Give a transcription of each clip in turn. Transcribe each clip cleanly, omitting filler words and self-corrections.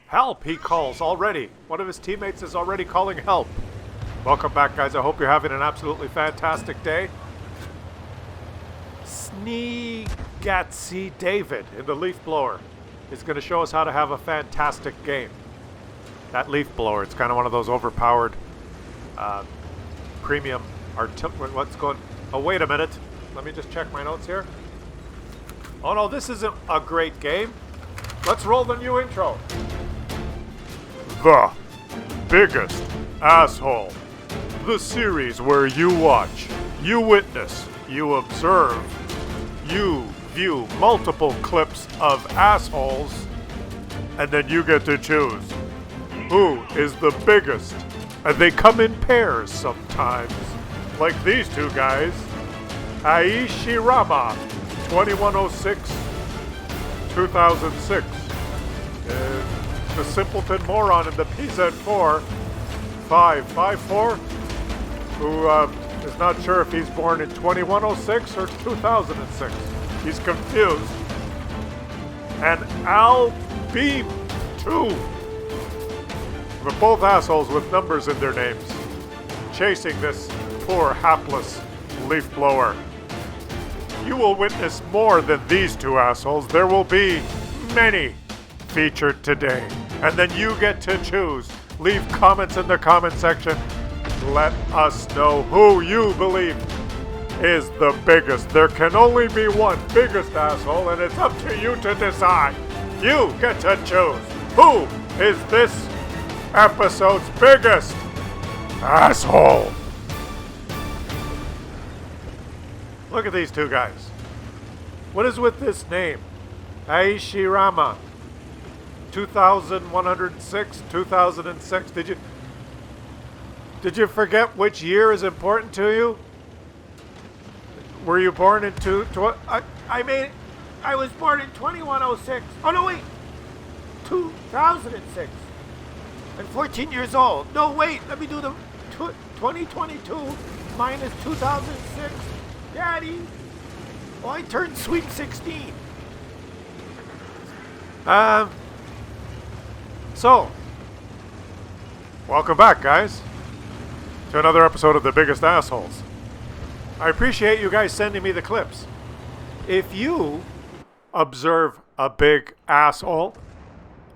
Help, he calls already. One of his teammates is already calling help. Welcome back, guys. I hope you're having an absolutely fantastic day. Sneegatsy David in the leaf blower is going to show us how to have a fantastic game. That leaf blower, it's kind of one of those overpowered premium artillery. What's going... Oh, wait a minute. Let me just check my notes here. Oh, no, this isn't a great game. Let's roll the new intro. The Biggest Asshole. The series where you watch, you witness, you observe, you view multiple clips of assholes, and then you get to choose who is the biggest. And they come in pairs sometimes, like these two guys. Aishirama, 2106, 2006. The simpleton moron in the PZ4, 554, who is not sure if he's born in 2106 or 2006. He's confused. And Al Beam 2. They're both assholes with numbers in their names, chasing this poor, hapless leaf blower. You will witness more than these two assholes. There will be many featured today. And then you get to choose. Leave comments in the comment section. Let us know who you believe is the biggest. There can only be one biggest asshole, and it's up to you to decide. You get to choose. Who is this episode's biggest asshole? Look at these two guys. What is with this name? Aishirama. 2106, 2006. Did you forget which year is important to you? Were you born in I was born in 2106. Oh no, wait. 2006. I'm 14 years old. No, wait. Let me do the 2022 minus 2006. Daddy. Oh, I turned sweet 16. So, welcome back, guys, to another episode of The Biggest Assholes. I appreciate you guys sending me the clips. If you observe a big asshole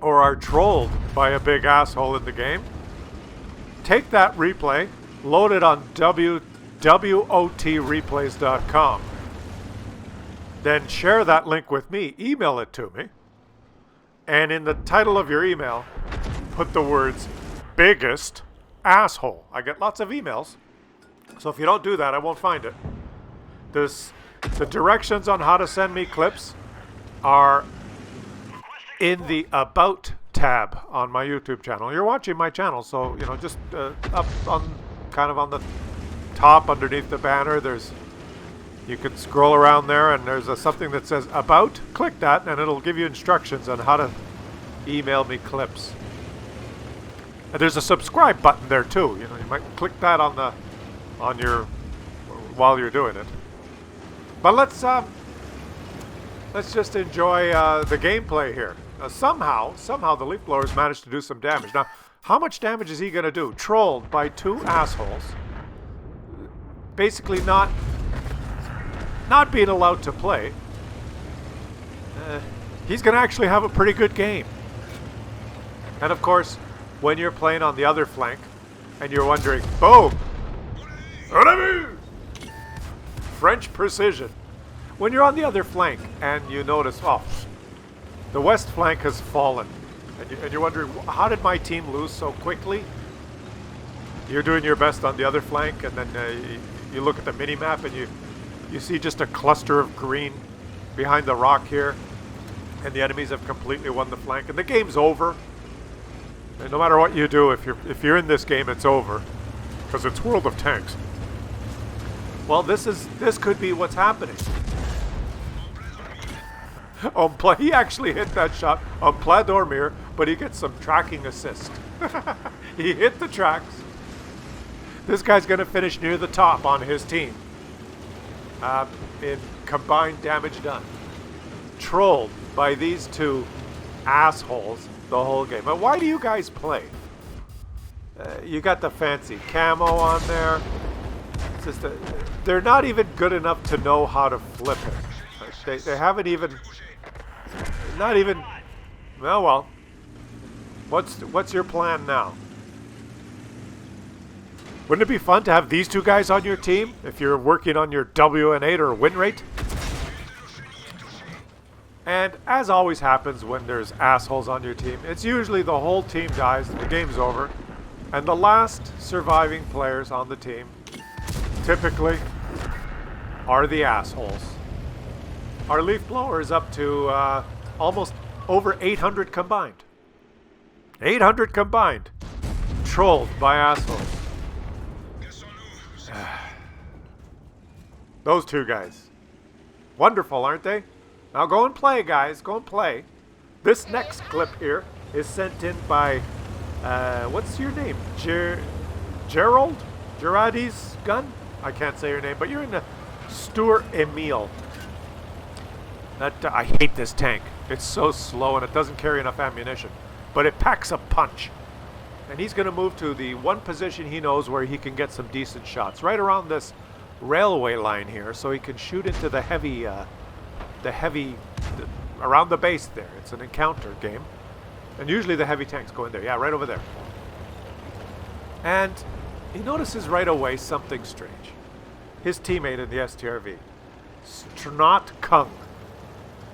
or are trolled by a big asshole in the game, take that replay, load it on WOTreplays.com, then share that link with me, email it to me, and in the title of your email, put the words biggest asshole. I get lots of emails, so if you don't do that, I won't find it. The directions on how to send me clips are in the About tab on my YouTube channel. You're watching my channel, so, just up on, kind of on the top underneath the banner, you can scroll around there, and there's something that says About. Click that, and it'll give you instructions on how to email me clips. And there's a subscribe button there too. You might click that while you're doing it. But let's just enjoy the gameplay here. Somehow the leaf blowers managed to do some damage. Now, how much damage is he going to do? Trolled by two assholes, basically not being allowed to play. He's going to actually have a pretty good game. And of course, when you're playing on the other flank and you're wondering, boom, French precision. When you're on the other flank and you notice, the west flank has fallen, and you're wondering, how did my team lose so quickly? You're doing your best on the other flank, and then you look at the mini-map and you see just a cluster of green behind the rock here, and the enemies have completely won the flank, and the game's over. And no matter what you do, if you're in this game, it's over, because it's World of Tanks. Well, this could be what's happening. He actually hit that shot on Pla Dormir, but he gets some tracking assist. He hit the tracks. This guy's going to finish near the top on his team in combined damage done. Trolled by these two assholes the whole game. But why do you guys play? You got the fancy camo on there. It's just they're not even good enough to know how to flip it. They haven't even, not even. Well. What's your plan now? Wouldn't it be fun to have these two guys on your team if you're working on your WN8 or win rate? And as always happens when there's assholes on your team, it's usually the whole team dies and the game's over. And the last surviving players on the team typically are the assholes. Our leaf blower is up to almost over 800 combined. 800 combined. Trolled by assholes. Those two guys. Wonderful, aren't they? Now go and play, guys. Go and play. This next clip here is sent in by, what's your name? Gerald? Gerardi's gun? I can't say your name, but you're in the Stuart Emil. I hate this tank. It's so slow and it doesn't carry enough ammunition. But it packs a punch. And he's going to move to the one position he knows where he can get some decent shots. Right around this railway line here, so he can shoot into the heavy, around the base there. It's an encounter game. And usually the heavy tanks go in there. Yeah, right over there. And he notices right away something strange. His teammate in the STRV, Snot Kung,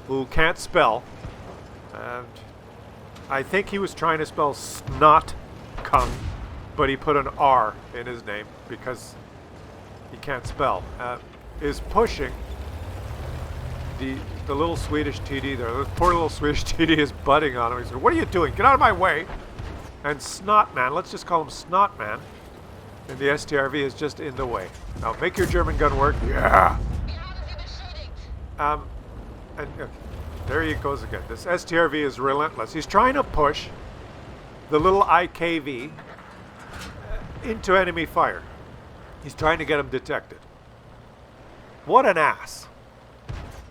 who can't spell, and I think he was trying to spell Snot Kung, but he put an R in his name because he can't spell, is pushing the little Swedish TD there. The poor little Swedish TD is butting on him. He said, "What are you doing? Get out of my way!" And Snotman, let's just call him Snotman, and the STRV is just in the way. Now make your German gun work. Yeah! And there he goes again. This STRV is relentless. He's trying to push the little IKV into enemy fire. He's trying to get him detected. What an ass.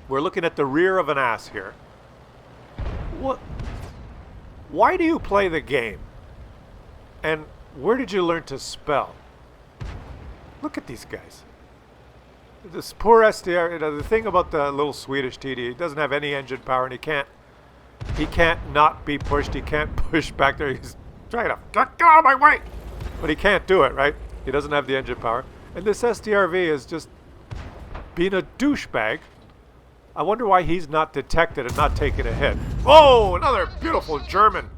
We're looking at the rear of an ass here. What? Why do you play the game? And where did you learn to spell? Look at these guys. This poor STR, the thing about the little Swedish TD, he doesn't have any engine power and he can't not be pushed. He can't push back there. He's trying to get out of my way. But he can't do it, right? He doesn't have the engine power. And this STRV is just being a douchebag. I wonder why he's not detected and not taking a hit. Oh, another beautiful German.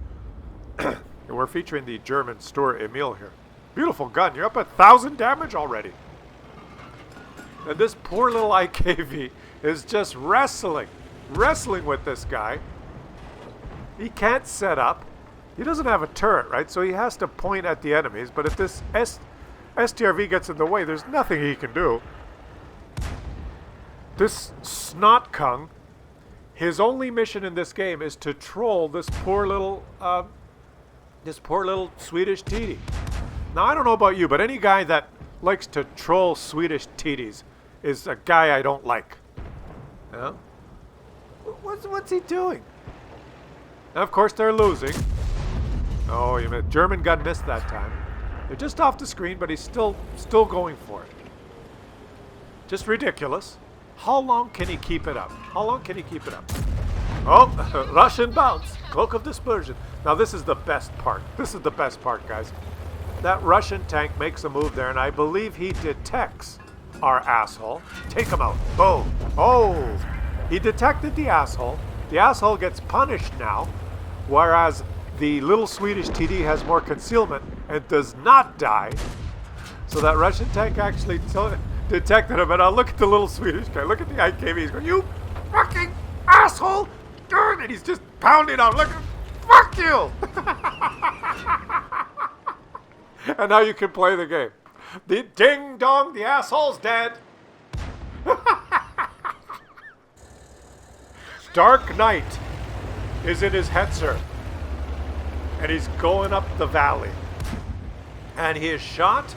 We're featuring the German Stuart Emil here. Beautiful gun. You're up at 1,000 damage already. And this poor little IKV is just wrestling with this guy. He can't set up. He doesn't have a turret, right? So he has to point at the enemies. But if this STRV gets in the way, there's nothing he can do. This Snot Kung, his only mission in this game is to troll this poor little Swedish TD. Now, I don't know about you, but any guy that likes to troll Swedish TDs is a guy I don't like. You know? What's he doing? And of course, they're losing. Oh, German gun missed that time. They're just off the screen, but he's still going for it. Just ridiculous. How long can he keep it up? How long can he keep it up? Oh, Russian bounce. Cloak of dispersion. Now, this is the best part. This is the best part, guys. That Russian tank makes a move there, and I believe he detects our asshole. Take him out. Boom. Oh, he detected the asshole. The asshole gets punished now, whereas the little Swedish TD has more concealment and does not die. So that Russian tank actually detected him. And now look at the little Swedish guy. Look at the IKV. He's going, "You fucking asshole!" And he's just pounding on. Look, fuck you! And now you can play the game. The ding dong, the asshole's dead. Dark Knight is in his Hetzer. And he's going up the valley. And he is shot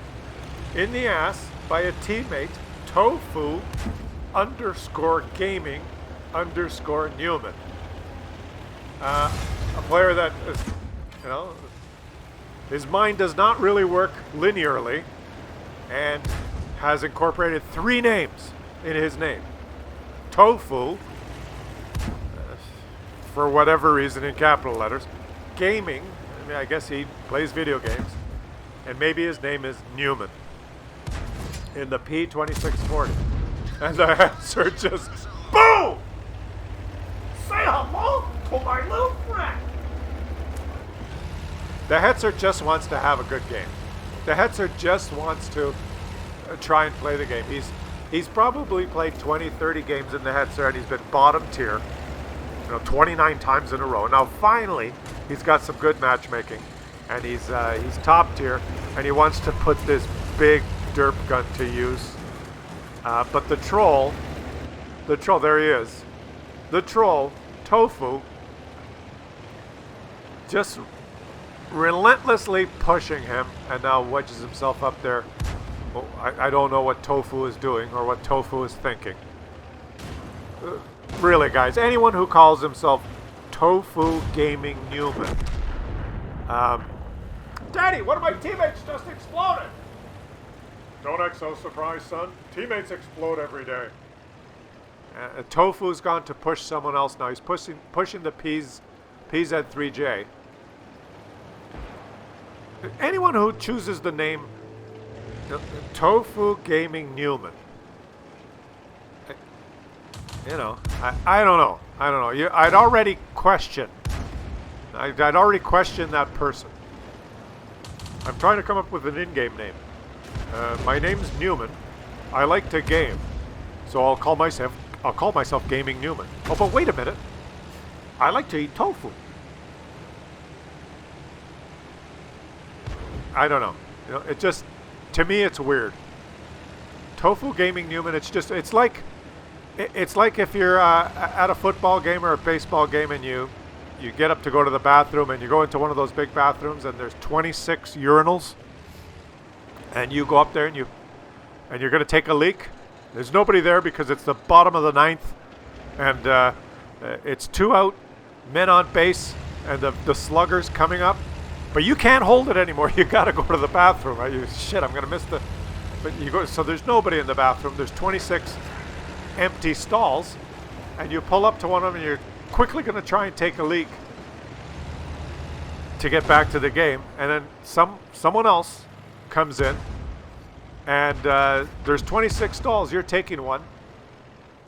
in the ass by a teammate, Tofu _gaming _Newman. A player that is, you know, his mind does not really work linearly and has incorporated 3 names in his name. Tofu, for whatever reason in capital letters. Gaming, I mean, I guess he plays video games. And maybe his name is Newman in the P2640. And the answer just boom! Say hello to my little friend. The Hetzer just wants to have a good game. The Hetzer just wants to try and play the game. He's probably played 20, 30 games in the Hetzer, and he's been bottom tier, 29 times in a row. Now finally, he's got some good matchmaking, and he's top tier, and he wants to put this big derp gun to use. But the troll, there he is. The troll, Tofu, just relentlessly pushing him, and now wedges himself up there. Well, I don't know what Tofu is doing or what Tofu is thinking. Really, guys, anyone who calls himself Tofu Gaming Newman. Daddy, one of my teammates just exploded. Don't act so surprised, son. Teammates explode every day. Tofu's gone to push someone else now. He's pushing the PZ3J. Anyone who chooses the name Tofu Gaming Newman, I don't know. I'd already questioned that person. I'm trying to come up with an in-game name. My name's Newman. I like to game, so I'll call myself Gaming Newman. Oh, but wait a minute. I like to eat tofu. I don't know. It just, to me, it's weird. Tofu Gaming Newman. It's like if you're at a football game or a baseball game, and you get up to go to the bathroom, and you go into one of those big bathrooms, and there's 26 urinals, and you go up there and you're going to take a leak. There's nobody there because it's the bottom of the 9th, and it's 2 out, men on base, and the slugger's coming up. But you can't hold it anymore. You got to go to the bathroom. Right? I'm going to miss the... But you go. So there's nobody in the bathroom. There's 26 empty stalls, and you pull up to one of them, and you're quickly going to try and take a leak to get back to the game. And then someone else comes in, and there's 26 stalls. You're taking one,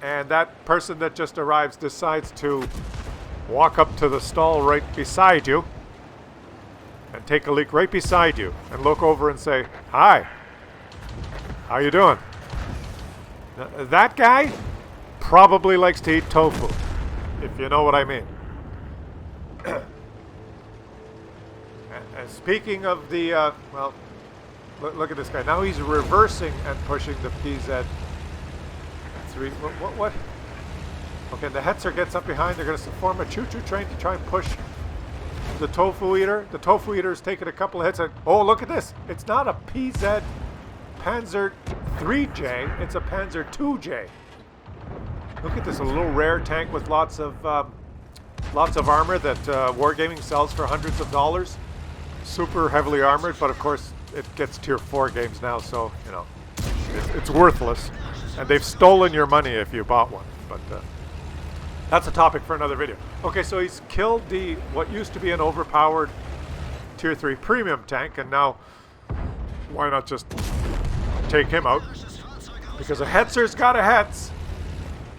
and that person that just arrives decides to walk up to the stall right beside you and take a leak right beside you and look over and say, "Hi, how you doing?" That guy probably likes to eat tofu, if you know what I mean. And speaking of the, well, look at this guy. Now he's reversing and pushing the PZ3. What? Okay, the Hetzer gets up behind. They're going to form a choo-choo train to try and push the Tofu Eater. The Tofu Eater's taken a couple of hits. And, oh, look at this. It's not a PZ Panzer 3J. It's a Panzer 2J. Look at this, a little rare tank with lots of armor that Wargaming sells for hundreds of dollars. Super heavily armored, but of course it gets tier 4 games now, so it's worthless. And they've stolen your money if you bought one. But that's a topic for another video. Okay, so he's killed what used to be an overpowered tier 3 premium tank, and now why not just take him out? Because a Hetzer's got a Hetz.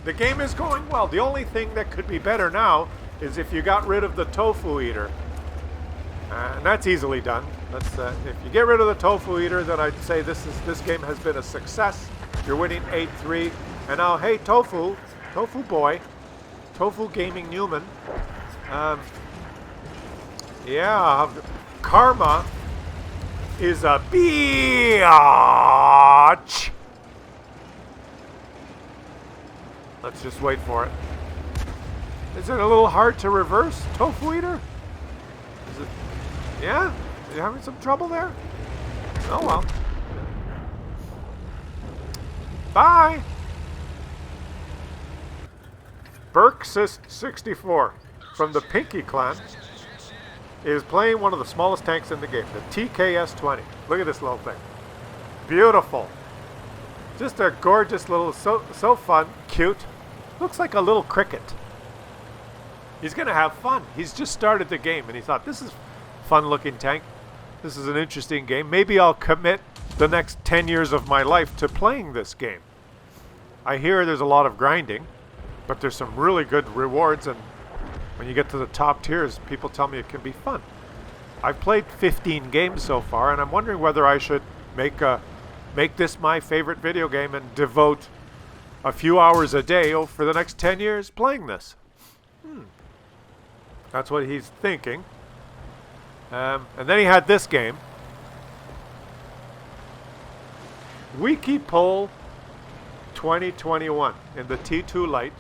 The game is going well. The only thing that could be better now is if you got rid of the Tofu Eater. And that's easily done. If you get rid of the Tofu Eater, then I'd say this game has been a success. You're winning 8-3. And now, hey, Tofu boy, Tofu Gaming Newman. Yeah, karma is a biatch. Let's just wait for it. Is it a little hard to reverse, Tofu Eater? Is it? Yeah? Are you having some trouble there? Oh well. Bye! Burksist64. from the Pinky clan is playing one of the smallest tanks in the game, the TKS-20. Look at this little thing. Beautiful. Just a gorgeous little, so fun, cute. Looks like a little cricket. He's going to have fun. He's just started the game and he thought, this is a fun looking tank. This is an interesting game. Maybe I'll commit the next 10 years of my life to playing this game. I hear there's a lot of grinding, but there's some really good rewards, and when you get to the top tiers, people tell me it can be fun. I've played 15 games so far, and I'm wondering whether I should make this my favorite video game and devote a few hours a day for the next 10 years playing this. That's what he's thinking. And then he had this game. Wiki Poll 2021 in the T2 Lite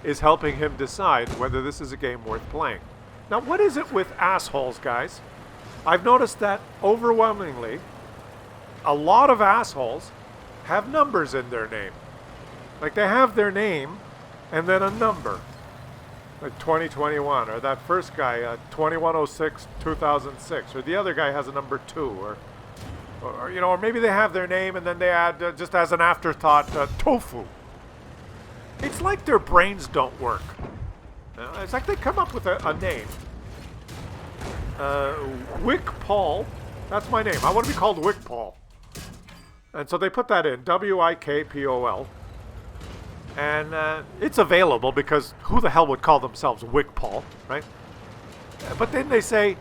is helping him decide whether this is a game worth playing. Now, what is it with assholes, guys? I've noticed that overwhelmingly, a lot of assholes have numbers in their name. Like they have their name and then a number. Like 2021, or that first guy, 2106 2006, or the other guy has a number 2, or you know, or maybe they have their name and then they add just as an afterthought, Tofu. It's like their brains don't work. It's like they come up with a name. Wick Paul, that's my name. I want to be called Wick Paul. And so they put that in, WIKPOL. And it's available because who the hell would call themselves Wick Paul, right? But then they say,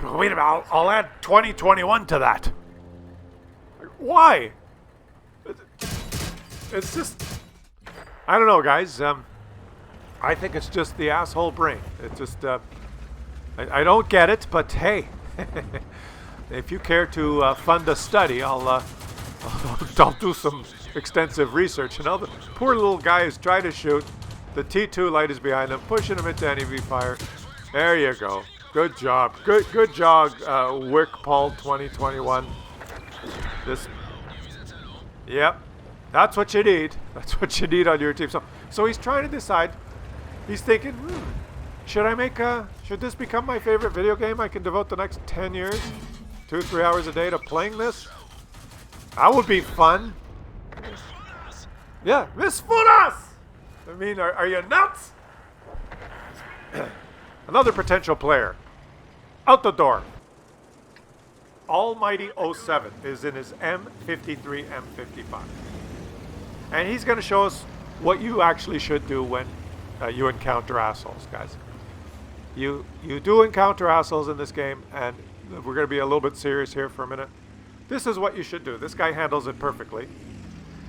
wait a minute, I'll add 2021 to that. Why? It's just, I don't know, guys. I think it's just the asshole brain. It's just, I don't get it, but hey, if you care to fund a study, I'll do some extensive research. And the poor little guy is trying to shoot. The T2 Lite is behind him, pushing him into enemy fire. There you go. Good job. Good job, Wick Paul 2021. Yep. That's what you need. That's what you need on your team. So he's trying to decide. He's thinking, should this become my favorite video game? I can devote the next 10 years, 2-3 hours a day to playing this. That would be fun. Yeah, Miss Funas! I mean, are you nuts? Another potential player. Out the door. Almighty 07 is in his M53, M55. And he's going to show us what you actually should do when you encounter assholes, guys. You do encounter assholes in this game, and we're going to be a little bit serious here for a minute. This is what you should do. This guy handles it perfectly.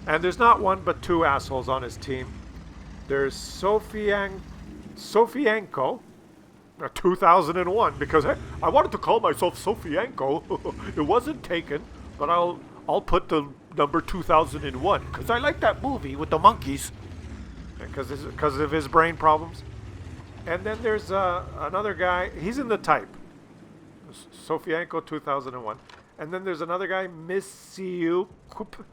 And there's not one but 2 assholes on his team. There's Sofianko, 2001, because I wanted to call myself Sofianko. It wasn't taken, but I'll put the number 2001 because I like that movie with the monkeys, because of his brain problems. And then there's another guy. He's in the type. Sofianko 2001. And then there's another guy, Misiuqp,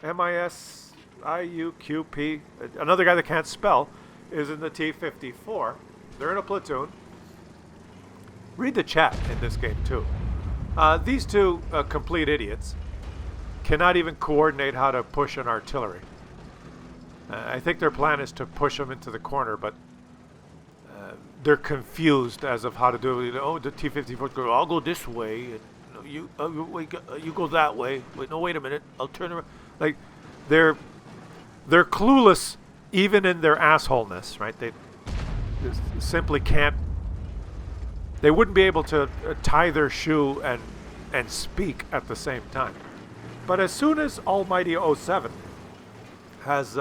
Misiuqp. Another guy that can't spell is in the T-54. They're in a platoon. Read the chat in this game too. These 2 complete idiots cannot even coordinate how to push an artillery. I think their plan is to push them into the corner, but they're confused as of how to do it. Oh, the T-54 goes, I'll go this way, and you go that way. Wait a minute, I'll turn around. Like, they're clueless even in their assholeness, right? They simply can't. They wouldn't be able to tie their shoe and speak at the same time. But as soon as Almighty 07 has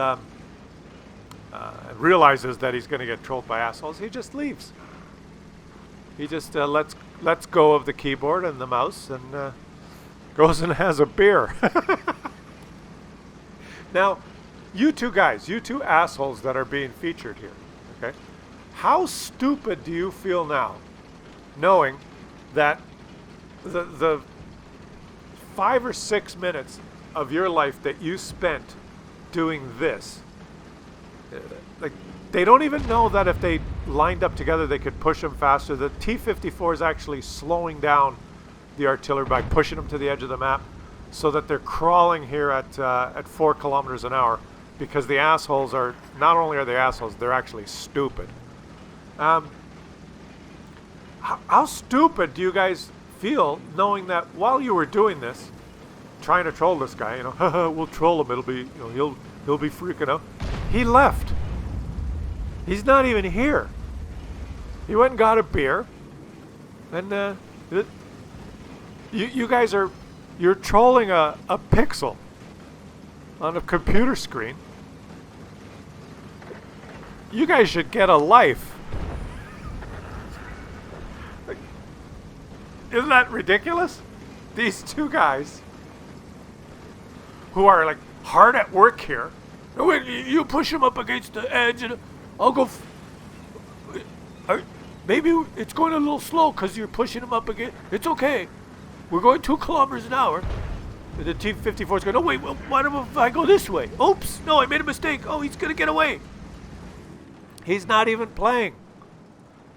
realizes that he's going to get trolled by assholes, he just leaves. He just lets go of the keyboard and the mouse and goes and has a beer. Now, you 2 guys, you 2 assholes that are being featured here, okay? How stupid do you feel now, knowing that the 5 or 6 minutes of your life that you spent doing this, like, they don't even know that if they lined up together, they could push them faster. The T-54 is actually slowing down the artillery by pushing them to the edge of the map, so that they're crawling here at 4 kilometers an hour, because the assholes are, not only are they assholes, they're actually stupid. How stupid do you guys feel knowing that while you were doing this, trying to troll this guy, we'll troll him, it'll be, he'll be freaking out. He left. He's not even here. He went and got a beer, and you guys you're trolling a pixel on a computer screen. You guys should get a life. Isn't that ridiculous? These two guys who are like hard at work here. Wait, you push him up against the edge and I'll go. Maybe it's going a little slow because you're pushing him up against. It's okay. We're going 2 kilometers an hour. The T-54 is going, oh wait, what if I go this way? Oops, no, I made a mistake. Oh, he's going to get away. He's not even playing.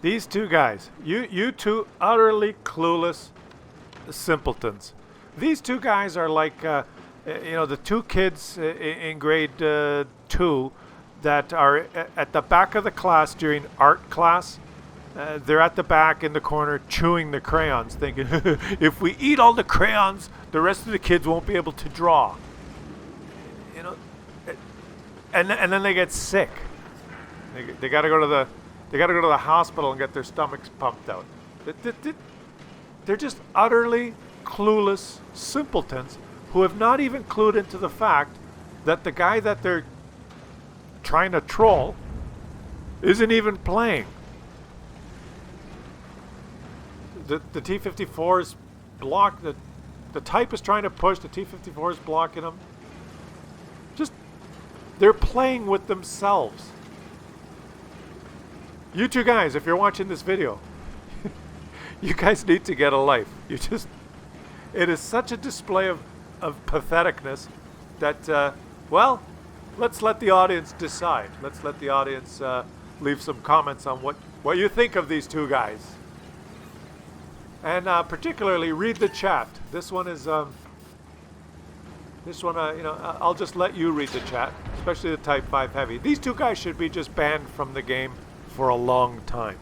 These two guys, you two utterly clueless simpletons. These two guys are like, the two kids in grade 2 that are at the back of the class during art class. They're at the back in the corner chewing the crayons, thinking, if we eat all the crayons, the rest of the kids won't be able to draw. And then they get sick. They got to go to the hospital and get their stomachs pumped out. They're just utterly clueless simpletons who have not even clued into the fact that the guy that they're trying to troll isn't even playing. The T-54 is blocked. The type is trying to push. The T-54 is blocking them. They're playing with themselves. You two guys, if you're watching this video, you guys need to get a life. It is such a display of patheticness that, let's let the audience decide. Let's let the audience leave some comments on what you think of these two guys. And particularly read the chat. This one is, I'll just let you read the chat, especially the Type 5 Heavy. These two guys should be just banned from the game for a long time.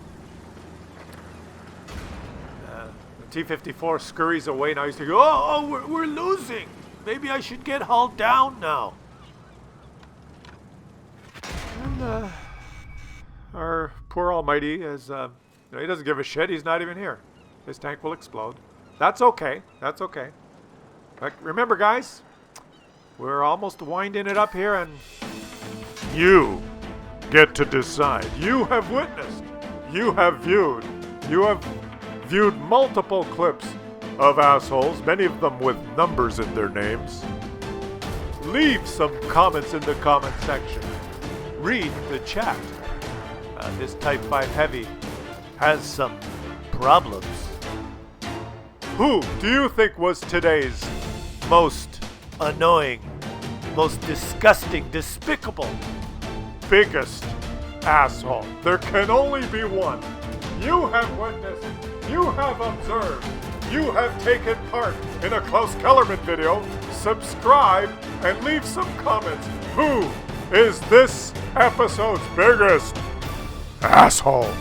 The T-54 scurries away now. He's thinking, we're losing. Maybe I should get hauled down now. And our poor Almighty is, he doesn't give a shit. He's not even here. His tank will explode. That's okay. That's okay. But remember, guys, we're almost winding it up here, and you get to decide. You have witnessed. You have viewed. You have viewed multiple clips of assholes, many of them with numbers in their names. Leave some comments in the comment section. Read the chat. This Type 5 Heavy has some problems. Who do you think was today's most annoying, most disgusting, despicable, biggest asshole? There can only be one. You have witnessed, you have observed, you have taken part in a Klaus Kellerman video. Subscribe and leave some comments. Who is this episode's biggest asshole?